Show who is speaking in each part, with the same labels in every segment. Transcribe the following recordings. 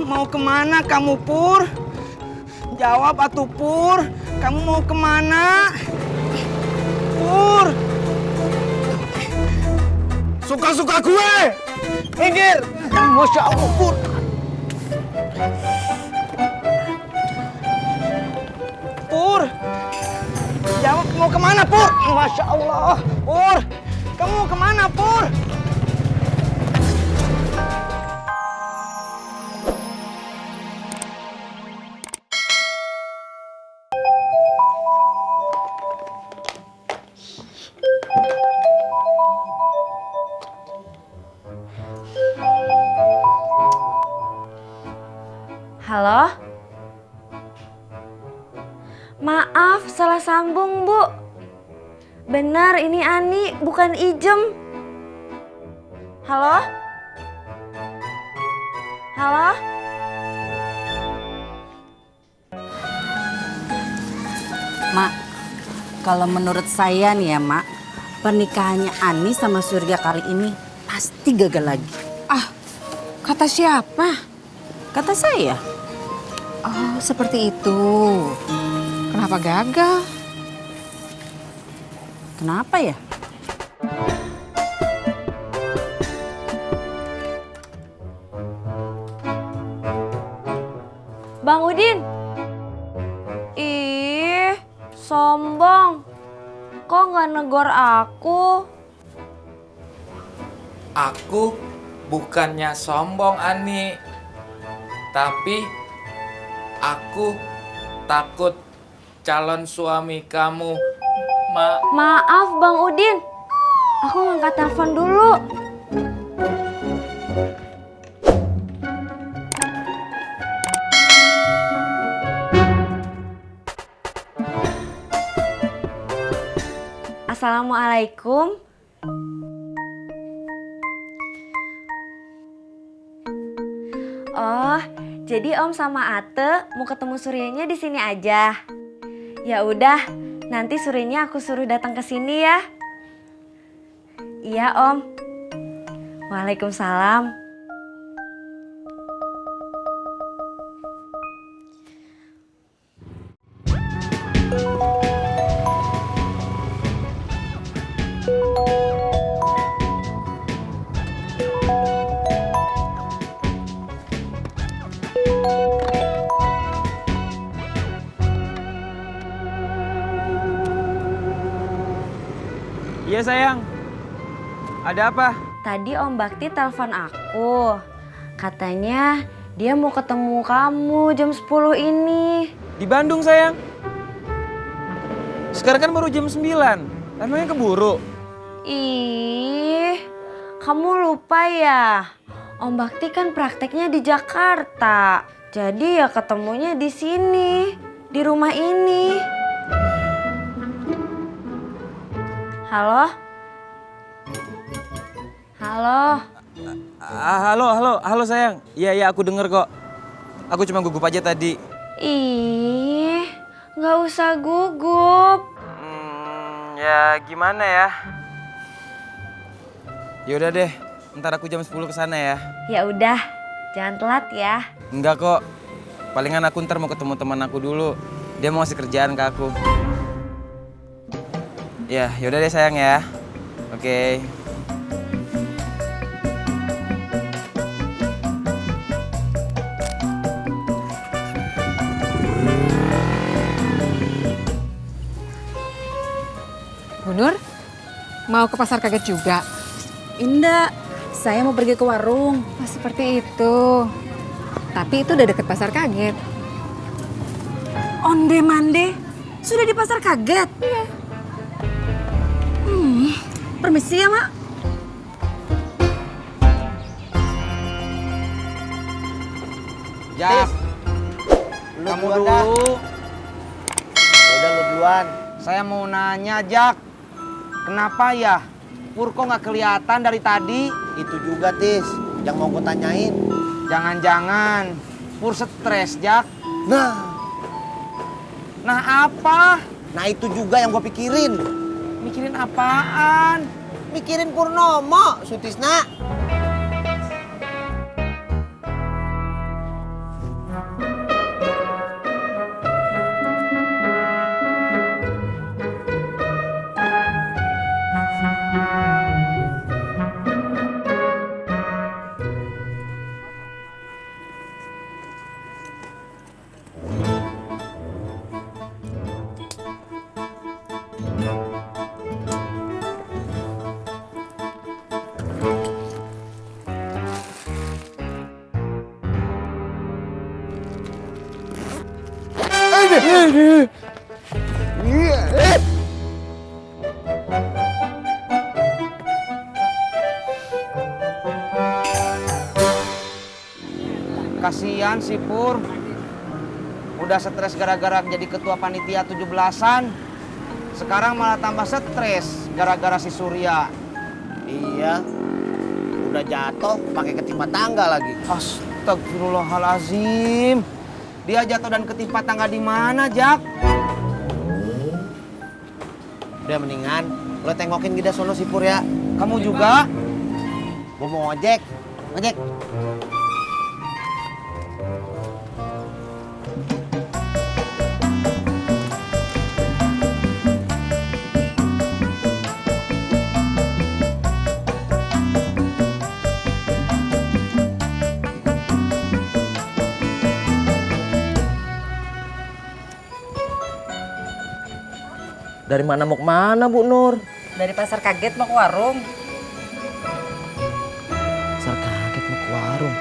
Speaker 1: Mau kemana kamu, Pur? Jawab atuh, Pur. Kamu mau kemana? Pur!
Speaker 2: Suka-suka gue!
Speaker 1: Minggir! Masya Allah, Pur. Pur! Jawab, mau kemana, Pur? Masya Allah, Pur. Kamu mau kemana, Pur?
Speaker 3: Halo? Maaf, salah sambung, Bu. Benar, ini Ani, bukan Ijem. Halo? Halo?
Speaker 4: Mak, kalau menurut saya nih ya, Mak, pernikahannya Ani sama Surya kali ini pasti gagal lagi.
Speaker 5: Ah, kata siapa?
Speaker 4: Kata saya.
Speaker 5: Oh, seperti itu. Kenapa gagal?
Speaker 4: Kenapa ya?
Speaker 3: Bang Udin. Ih, sombong. Kok nggak negor aku?
Speaker 6: Aku bukannya sombong, Ani. Tapi aku takut calon suami kamu,
Speaker 3: Maaf Bang Udin. Aku ngangkat telepon dulu. Assalamualaikum. Oh, jadi Om sama Ate mau ketemu Suryanya di sini aja. Ya udah, nanti Suryanya aku suruh datang ke sini ya. Iya Om. Waalaikumsalam.
Speaker 1: Iya sayang. Ada apa?
Speaker 3: Tadi Om Bakti telepon aku. Katanya dia mau ketemu kamu jam 10 ini.
Speaker 1: Di Bandung sayang. Sekarang kan baru jam 9. Emangnya keburu?
Speaker 3: Ih, kamu lupa ya? Om Bakti kan prakteknya di Jakarta. Jadi ya ketemunya di sini, di rumah ini. Halo? Halo?
Speaker 1: Halo sayang. Iya aku denger kok. Aku cuma gugup aja tadi.
Speaker 3: Ih, nggak usah gugup.
Speaker 1: Ya gimana ya? Yaudah deh, ntar aku jam 10 kesana ya.
Speaker 3: Ya udah, jangan telat ya.
Speaker 1: Enggak kok, palingan aku ntar mau ketemu teman aku dulu. Dia mau ngasih kerjaan ke aku. Ya, yaudah deh sayang ya. Oke.
Speaker 5: Bu Nur, mau ke pasar kaget juga?
Speaker 4: Indah, saya mau pergi ke warung.
Speaker 5: Oh, seperti itu. Tapi itu udah deket pasar kaget.
Speaker 4: Onde mande, sudah di pasar kaget? Iya. Permisi ya, Mak.
Speaker 1: Jak, kamu dulu.
Speaker 2: Udah lu duluan.
Speaker 1: Saya mau nanya, Jak. Kenapa ya Pur kok nggak kelihatan dari tadi?
Speaker 2: Itu juga, Tis, yang mau gue tanyain.
Speaker 1: Jangan-jangan Pur stres, Jak.
Speaker 2: Nah
Speaker 1: Apa?
Speaker 2: itu juga yang gue pikirin.
Speaker 1: Mikirin apaan?
Speaker 2: Mikirin Purnomo, Sutisna.
Speaker 1: Kasihan si Pur. Udah stres gara-gara jadi ketua panitia 17-an. Sekarang malah tambah stres gara-gara si Surya.
Speaker 2: Iya. Udah jatuh pakai ketimpa tangga lagi.
Speaker 1: Astagfirullahalazim. Dia jatuh dan ketimpa tangga di mana, Jak?
Speaker 2: Udah mendingan lo tengokin kita sono si Pur ya.
Speaker 1: Kamu juga?
Speaker 2: Gua mau ojek. Ojek.
Speaker 7: Dari mana mau kemana Bu Nur?
Speaker 4: Dari pasar kaget mau ke warung.
Speaker 7: Pasar kaget mau ke warung.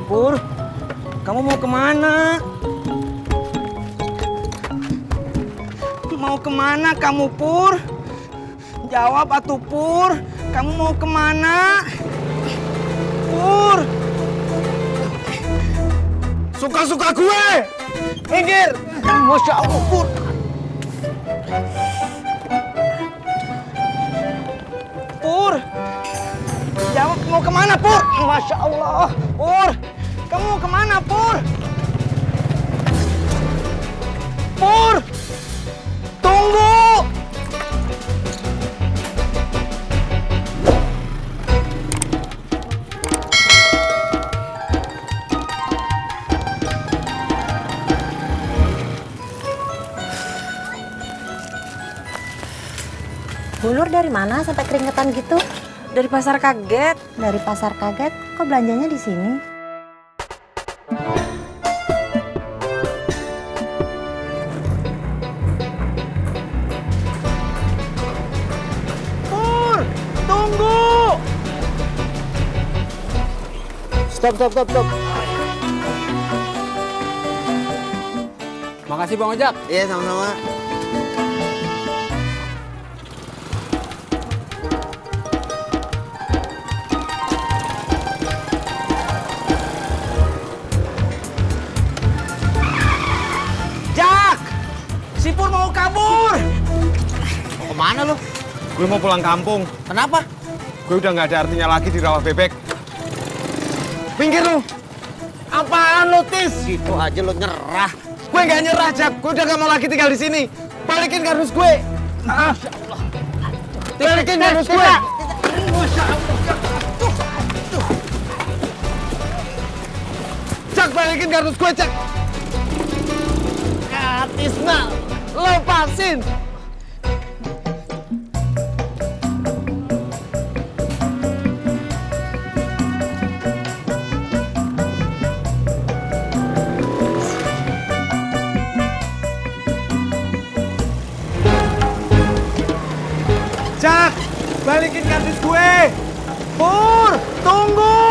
Speaker 1: Pur, kamu mau kemana? Mau kemana kamu, Pur? Jawab atuh, Pur. Kamu mau kemana? Pur! Suka-suka gue! Minggir! Masya Allah, Pur! Pur! Jawab, mau kemana, Pur? Masya Allah, Pur! Kamu mau kemana, Pur? Pur! Tunggu!
Speaker 8: Bu Nur dari mana sampai keringetan gitu?
Speaker 4: Dari pasar kaget.
Speaker 8: Dari pasar kaget, kok belanjanya di sini?
Speaker 1: Pur! Tunggu!
Speaker 2: Stop.
Speaker 7: Makasih Bang Ojak.
Speaker 2: Iya, sama-sama.
Speaker 1: Jak! Si Pur mau kabur!
Speaker 2: Mau kemana lu?
Speaker 9: Gue mau pulang kampung.
Speaker 2: Kenapa?
Speaker 9: Gue udah nggak ada artinya lagi di rawa bebek. Pinggir lu!
Speaker 2: Apaan lu, Tis? Gitu aja lu nyerah.
Speaker 9: Gue nggak nyerah, Jak. Gue udah nggak mau lagi tinggal di sini. Balikin kardus gue. Balikin kardus gue. Jak, balikin kardus gue, Jak.
Speaker 2: Tisna,
Speaker 9: Lepasin. Jak, balikin kardus gue. Pur, tunggu.